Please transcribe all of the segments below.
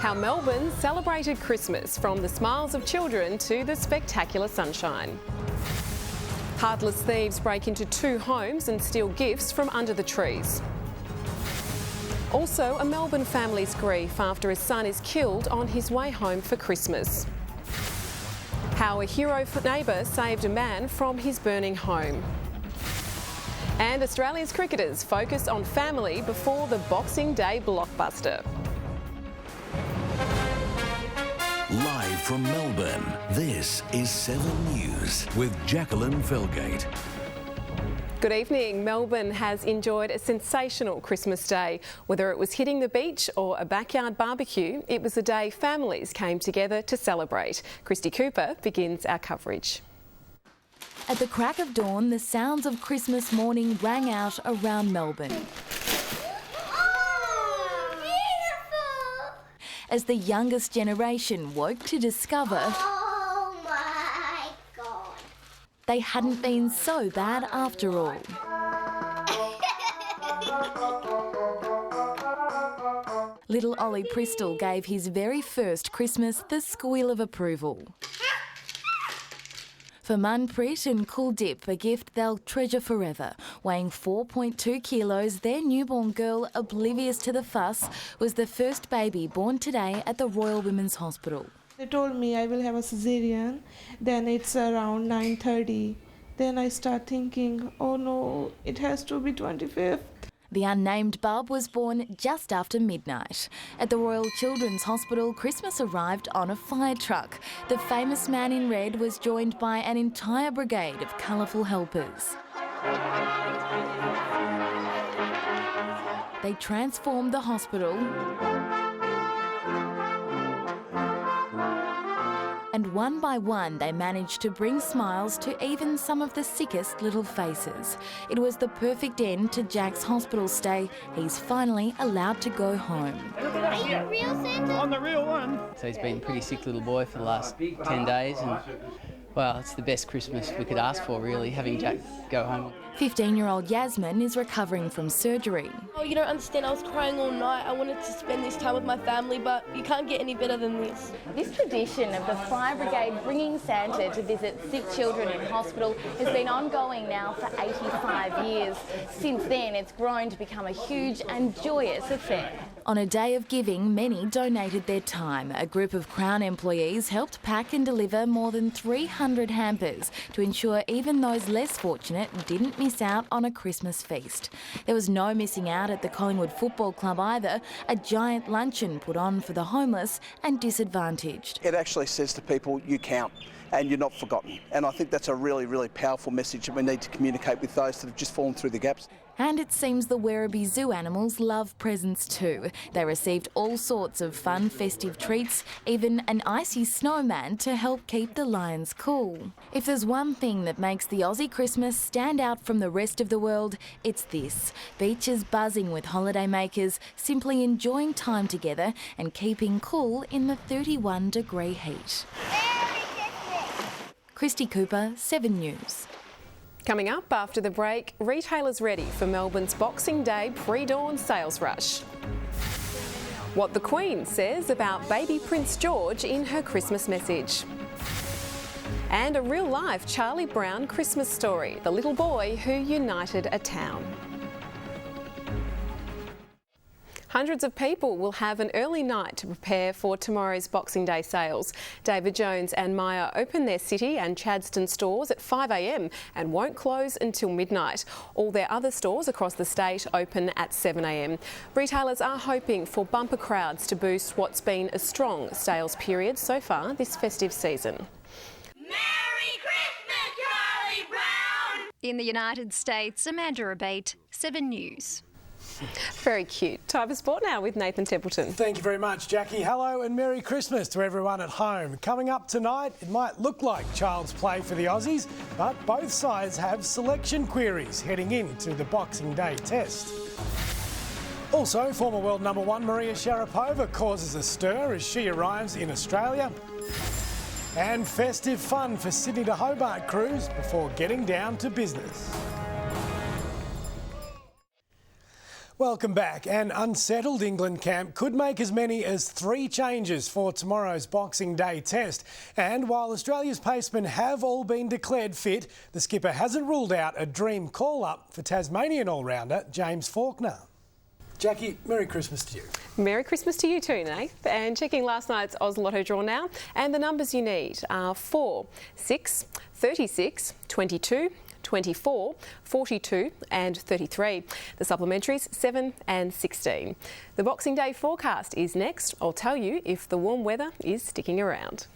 How Melbourne celebrated Christmas, from the smiles of children to the spectacular sunshine. Heartless thieves break into 2 homes and steal gifts from under the trees. Also, a Melbourne family's grief after his son is killed on his way home for Christmas. How a hero neighbour saved a man from his burning home. And Australia's cricketers focus on family before the Boxing Day blockbuster. Live from Melbourne, this is 7 News with Jacqueline Felgate. Good evening. Melbourne has enjoyed a sensational Christmas Day. Whether it was hitting the beach or a backyard barbecue, it was a day families came together to celebrate. Christy Cooper begins our coverage. At the crack of dawn, the sounds of Christmas morning rang out around Melbourne. As the youngest generation woke to discover they hadn't been so bad after all. Little Ollie Bristol gave his very first Christmas the squeal of approval. For Manpreet and Kuldip, a gift they'll treasure forever. Weighing 4.2 kilos, their newborn girl, oblivious to the fuss, was the first baby born today at the Royal Women's Hospital. They told me I will have a cesarean, then it's around 9:30. Then I start thinking, oh no, it has to be 25th. The unnamed bub was born just after midnight. At the Royal Children's Hospital, Christmas arrived on a fire truck. The famous man in red was joined by an entire brigade of colourful helpers. They transformed the hospital and one by one they managed to bring smiles to even some of the sickest little faces. It was the perfect end to Jack's hospital stay. He's finally allowed to go home. Are you a real Santa? I'm the real one. So he's been a pretty sick little boy for the last 10 days and, well, it's the best Christmas we could ask for, really, having Jack go home. 15-year-old Yasmin is recovering from surgery. Oh, you don't understand. I was crying all night. I wanted to spend this time with my family, but you can't get any better than this. This tradition of the fire brigade bringing Santa to visit sick children in hospital has been ongoing now for 85 years. Since then, it's grown to become a huge and joyous affair. On a day of giving, many donated their time. A group of Crown employees helped pack and deliver more than 300 hampers to ensure even those less fortunate didn't miss out on a Christmas feast. There was no missing out at the Collingwood Football Club either. A giant luncheon put on for the homeless and disadvantaged. It actually says to people, you count and you're not forgotten. And I think that's a really, really powerful message that we need to communicate with those that have just fallen through the gaps. And it seems the Werribee Zoo animals love presents too. They received all sorts of fun festive treats, even an icy snowman to help keep the lions cool. If there's one thing that makes the Aussie Christmas stand out from the rest of the world, it's this. Beaches buzzing with holidaymakers, simply enjoying time together and keeping cool in the 31-degree heat. Christy Cooper, 7 News. Coming up after the break, retailers ready for Melbourne's Boxing Day pre-dawn sales rush. What the Queen says about baby Prince George in her Christmas message. And a real-life Charlie Brown Christmas story, the little boy who united a town. Hundreds of people will have an early night to prepare for tomorrow's Boxing Day sales. David Jones and Myer open their City and Chadstone stores at 5 a.m. and won't close until midnight. All their other stores across the state open at 7 a.m. Retailers are hoping for bumper crowds to boost what's been a strong sales period so far this festive season. Merry Christmas, Charlie Brown! In the United States, Amanda Abate, 7 News. Very cute. Time for sport now with Nathan Templeton. Thank you very much, Jackie. Hello and Merry Christmas to everyone at home. Coming up tonight, it might look like child's play for the Aussies, but both sides have selection queries heading into the Boxing Day test. Also, former world number 1 Maria Sharapova causes a stir as she arrives in Australia. And festive fun for Sydney to Hobart cruise before getting down to business. Welcome back. An unsettled England camp could make as many as 3 changes for tomorrow's Boxing Day test. And while Australia's pacemen have all been declared fit, the skipper hasn't ruled out a dream call-up for Tasmanian all-rounder James Faulkner. Jackie, Merry Christmas to you. Merry Christmas to you too, Nath. And checking last night's Oz Lotto draw now. And the numbers you need are 4, 6, 36, 22, 24, 42 and 33. The supplementaries 7 and 16. The Boxing Day forecast is next. I'll tell you if the warm weather is sticking around.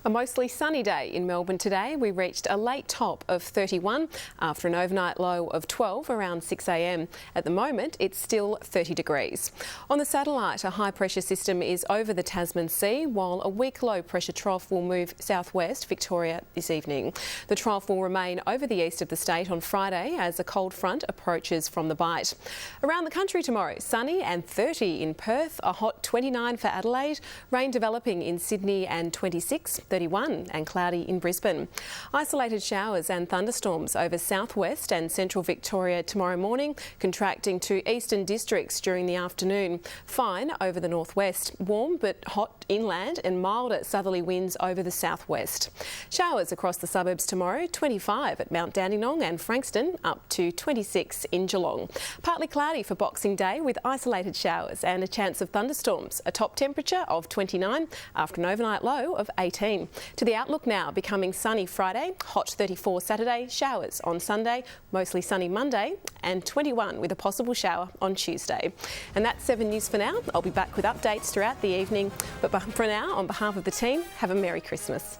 A mostly sunny day in Melbourne today. We reached a late top of 31 after an overnight low of 12 around 6 a.m. At the moment, it's still 30 degrees. On the satellite, a high pressure system is over the Tasman Sea, while a weak low pressure trough will move southwest Victoria this evening. The trough will remain over the east of the state on Friday as a cold front approaches from the Bight. Around the country tomorrow, sunny and 30 in Perth, a hot 29 for Adelaide, rain developing in Sydney and 26, 31 and cloudy in Brisbane. Isolated showers and thunderstorms over southwest and central Victoria tomorrow morning, contracting to eastern districts during the afternoon. Fine over the northwest, warm but hot inland and milder southerly winds over the southwest. Showers across the suburbs tomorrow, 25 at Mount Dandenong and Frankston, up to 26 in Geelong. Partly cloudy for Boxing Day with isolated showers and a chance of thunderstorms. A top temperature of 29 after an overnight low of 18. To the outlook now, becoming sunny Friday, hot 34 Saturday, showers on Sunday, mostly sunny Monday and 21 with a possible shower on Tuesday. And that's 7 News for now. I'll be back with updates throughout the evening. But for now, on behalf of the team, have a Merry Christmas.